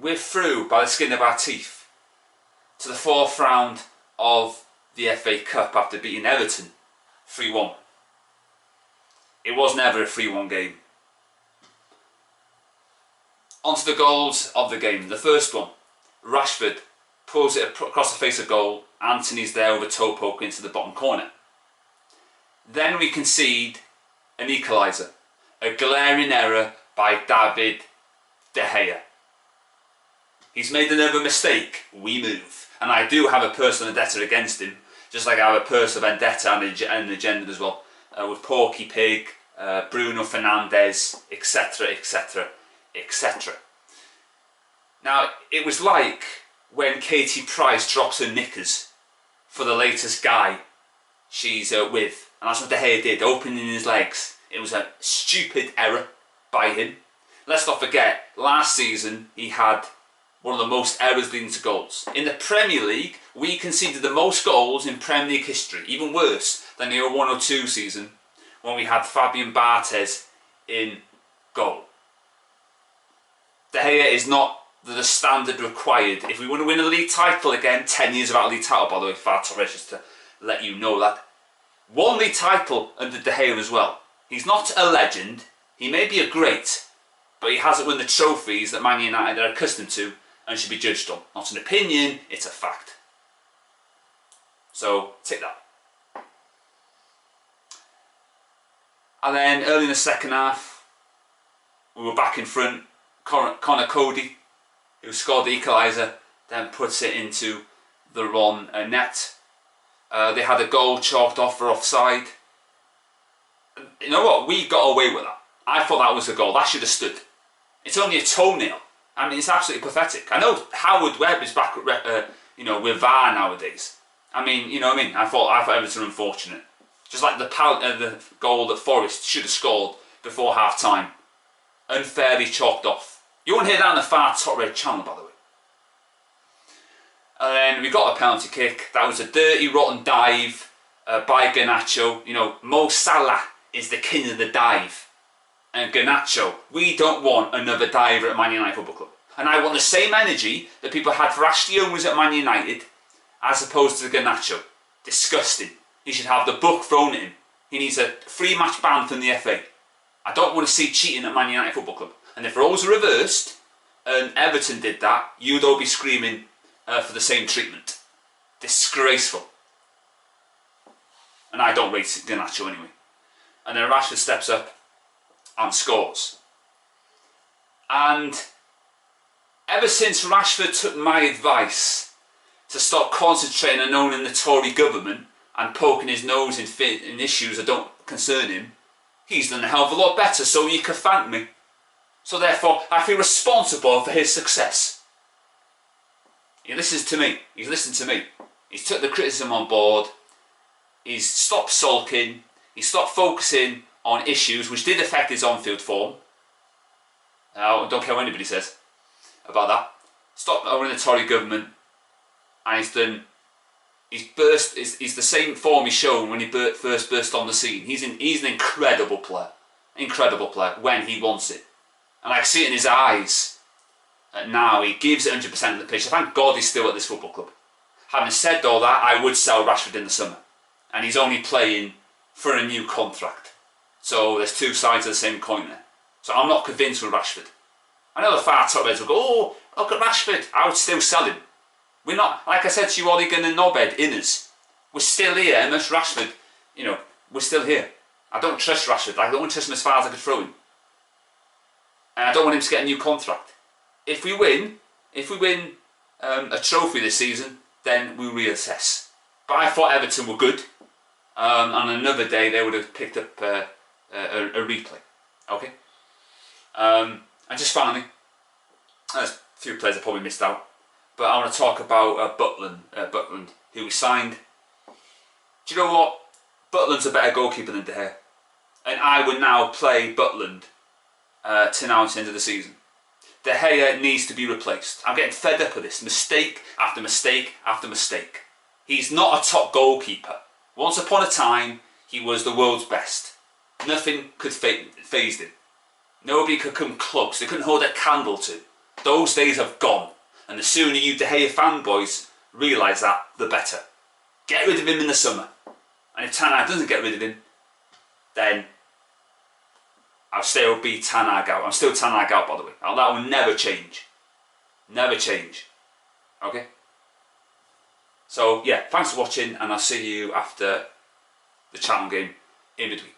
we're through by the skin of our teeth to the fourth round of the FA Cup after beating Everton 3-1. It was never a 3-1 game. On to the goals of the game. The first one, Rashford pulls it across the face of goal. Anthony's there with a toe poke into the bottom corner. Then we concede an equaliser. A glaring error by David De Gea. He's made another mistake. We move. And I do have a personal vendetta against him. Just like I have a personal vendetta and an agenda as well. With Porky Pig, Bruno Fernandes, etc, etc, etc. Now, it was like when Katie Price drops her knickers for the latest guy she's with. And that's what De Gea did, opening his legs. It was a stupid error by him. Let's not forget, last season he had one of the most errors leading to goals. In the Premier League, we conceded the most goals in Premier League history, even worse than the 01-02 season when we had Fabian Barthez in goal. De Gea is not the standard required. If we want to win a league title again, 10 years without a league title, by the way, far too rich, just to let you know that. One league title under De Gea as well. He's not a legend, he may be a great, but he hasn't won the trophies that Man United are accustomed to and should be judged on. Not an opinion, it's a fact. So, take that. And then early in the second half, we were back in front. Connor Cody, who scored the equaliser, then puts it into the wrong net. They had a goal chalked off for offside. You know what? We got away with that. I thought that was a goal. That should have stood. It's only a toenail. I mean, it's absolutely pathetic. I know Howard Webb is back, with VAR nowadays. I mean, you know what I mean? I thought Everton were unfortunate. Just like the goal that Forest should have scored before half time. Unfairly chalked off. You won't hear that on the far top red channel, by the way. And then we got a penalty kick. That was a dirty, rotten dive by Garnacho. You know, Mo Salah is the king of the dive. And Garnacho, we don't want another diver at Man United Football Club. And I want the same energy that people had for Ashley Young at Man United as opposed to Garnacho. Disgusting. He should have the book thrown at him. He needs a 3-match ban from the FA. I don't want to see cheating at Man United Football Club. And if roles were reversed and Everton did that, you'd all be screaming for the same treatment. Disgraceful. And I don't rate Garnacho anyway. And then Rashford steps up and scores. And ever since Rashford took my advice to stop concentrating on owning the Tory government and poking his nose in issues that don't concern him, he's done a hell of a lot better, so he can thank me. So therefore, I feel responsible for his success. He listens to me. He's listened to me. He's took the criticism on board. He's stopped sulking. He stopped focusing on issues which did affect his on-field form. I don't care what anybody says about that. Stopped owning the Tory government. And he's the same form he's shown when he first burst on the scene. He's an incredible player. Incredible player when he wants it. And I see it in his eyes. And now he gives it 100% of the pitch. I thank God he's still at this football club. Having said all that, I would sell Rashford in the summer. And he's only playing for a new contract. So there's two sides of the same coin there. So I'm not convinced with Rashford. I know the far top heads will go, oh, look at Rashford. I would still sell him. We're not, like I said to you, Ollie Gunn and Nobed, inners. We're still here, unless Rashford, we're still here. I don't trust Rashford. I don't trust him as far as I could throw him. And I don't want him to get a new contract. If we win a trophy this season, then we'll reassess. But I thought Everton were good. On another day, they would have picked up a replay. Okay? And just finally, there's a few players I probably missed out. But I want to talk about Butland, who we signed. Do you know what? Butland's a better goalkeeper than De Gea. And I would now play Butland to now the end of the season. De Gea needs to be replaced. I'm getting fed up of this. Mistake after mistake after mistake. He's not a top goalkeeper. Once upon a time, he was the world's best. Nothing could faze him. Nobody could come close. They couldn't hold a candle to. Those days have gone. And the sooner you De Gea fanboys realise that, the better. Get rid of him in the summer. And if Ten Hag doesn't get rid of him, then I'll still be Ten Hag out. I'm still Ten Hag out, by the way. That will never change. Never change. Okay? So, yeah, thanks for watching, and I'll see you after the Cheltenham game in midweek.